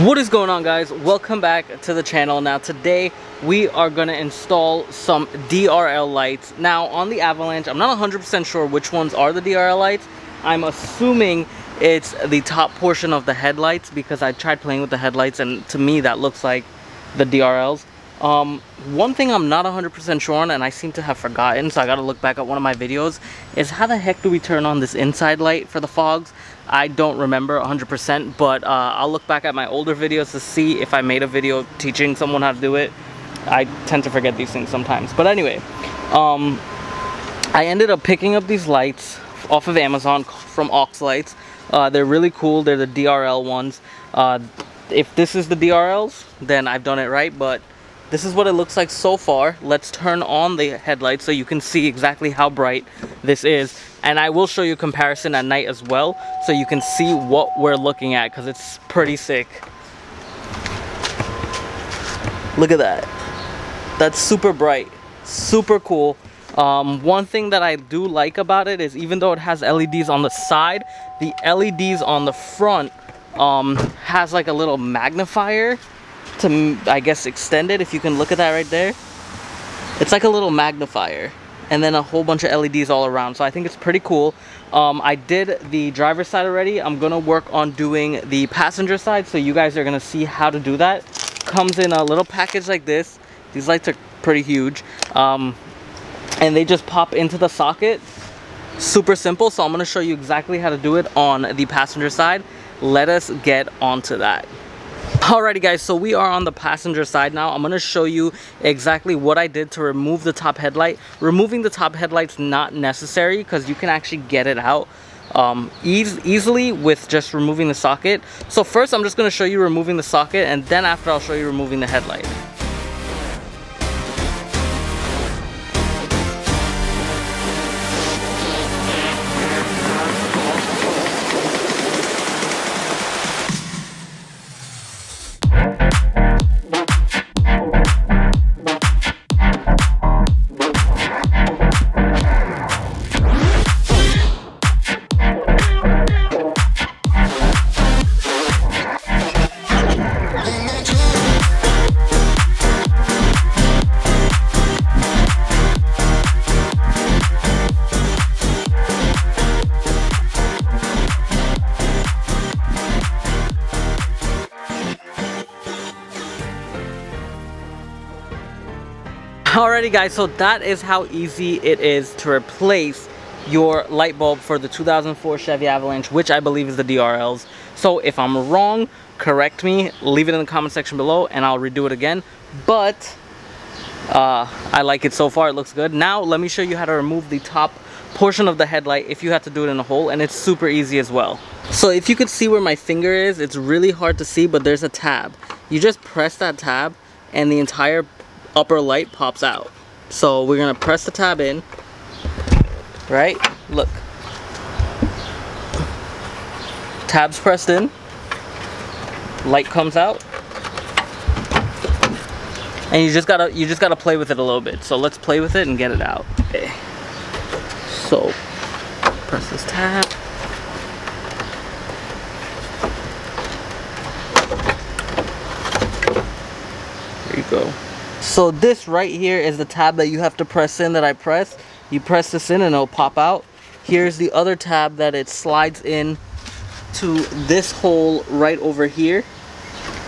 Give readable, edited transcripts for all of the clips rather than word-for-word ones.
What is going on, guys? Welcome back to the channel. Now today we are going to install some DRL lights. Now on the Avalanche, I'm not 100% sure which ones are the DRL lights. I'm assuming it's the top portion of the headlights because I tried playing with the headlights and to me that looks like the DRLs. One thing I'm not 100% sure on, and I seem to have forgotten, so I gotta look back at one of my videos, is how the heck do we turn on this inside light for the fogs? I don't remember 100%, but I'll look back at my older videos to see if I made a video teaching someone how to do it. I tend to forget these things sometimes. But anyway, I ended up picking up these lights off of Amazon from Aux Lights. They're really cool. They're the DRL ones. If this is the DRLs, then I've done it right, but this is what it looks like so far. Let's turn on the headlights so you can see exactly how bright this is. And I will show you a comparison at night as well, so you can see what we're looking at, because it's pretty sick. Look at that. That's super bright, super cool. One thing that I do like about it is even though it has LEDs on the side, the LEDs on the front has like a little magnifier to, I guess, extend it. If you can look at that right there, it's like a little magnifier, and then a whole bunch of LEDs all around. So I think it's pretty cool. I did the driver's side already. I'm gonna work on doing the passenger side, so you guys are gonna see how to do that. Comes in a little package like this. These lights are pretty huge, and they just pop into the socket. Super simple. So I'm gonna show you exactly how to do it on the passenger side. Let us get onto that. Alrighty guys, so we are on the passenger side now. I'm going to show you exactly what I did to remove the top headlight. Removing the top headlight's not necessary because you can actually get it out easily with just removing the socket. So first I'm just going to show you removing the socket, and then after I'll show you removing the headlight. Alrighty guys, so that is how easy it is to replace your light bulb for the 2004 Chevy Avalanche, which I believe is the DRLs. So if I'm wrong, correct me, leave it in the comment section below and I'll redo it again. But I like it so far, it looks good. Now let me show you how to remove the top portion of the headlight if you have to do it in a hole, and it's super easy as well. So if you could see where my finger is, it's really hard to see, but there's a tab. You just press that tab and the entire upper light pops out. So we're gonna press the tab in, right? Look, tab's pressed in, light comes out, and you just gotta play with it a little bit. So let's play with it and get it out. Okay. So press this tab. There you go. So this right here is the tab that you have to press in that I pressed. You press this in and it'll pop out. Here's the other tab that it slides in to this hole right over here.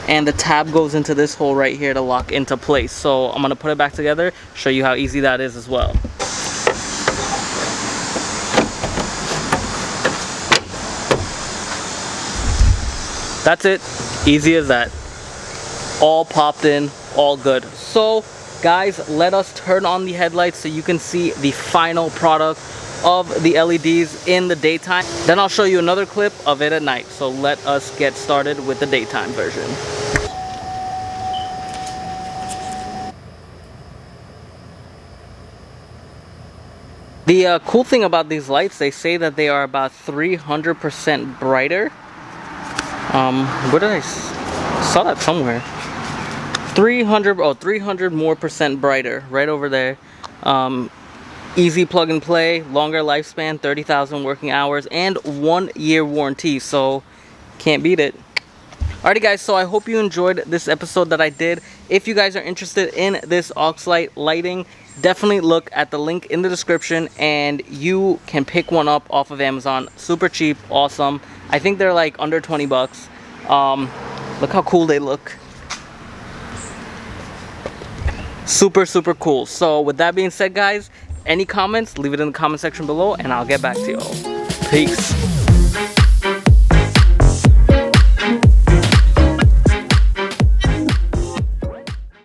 And the tab goes into this hole right here to lock into place. So I'm gonna put it back together, show you how easy that is as well. That's it, easy as that. All popped in, all good. So guys, let us turn on the headlights so you can see the final product of the LEDs in the daytime. Then I'll show you another clip of it at night. So let us get started with the daytime version. The cool thing about these lights, they say that they are about 300% brighter. Where did I saw that somewhere? 300 more percent brighter right over there. Easy plug and play, longer lifespan, 30,000 working hours, and 1 year warranty, so can't beat it. Alrighty guys, so I hope you enjoyed this episode that I did. If you guys are interested in this aux light lighting, definitely look at the link in the description and you can pick one up off of Amazon. Super cheap, awesome. I think they're like under 20 bucks. Look how cool they look. Super, super cool. So with that being said guys, any comments, leave it in the comment section below and I'll get back to you all. Peace.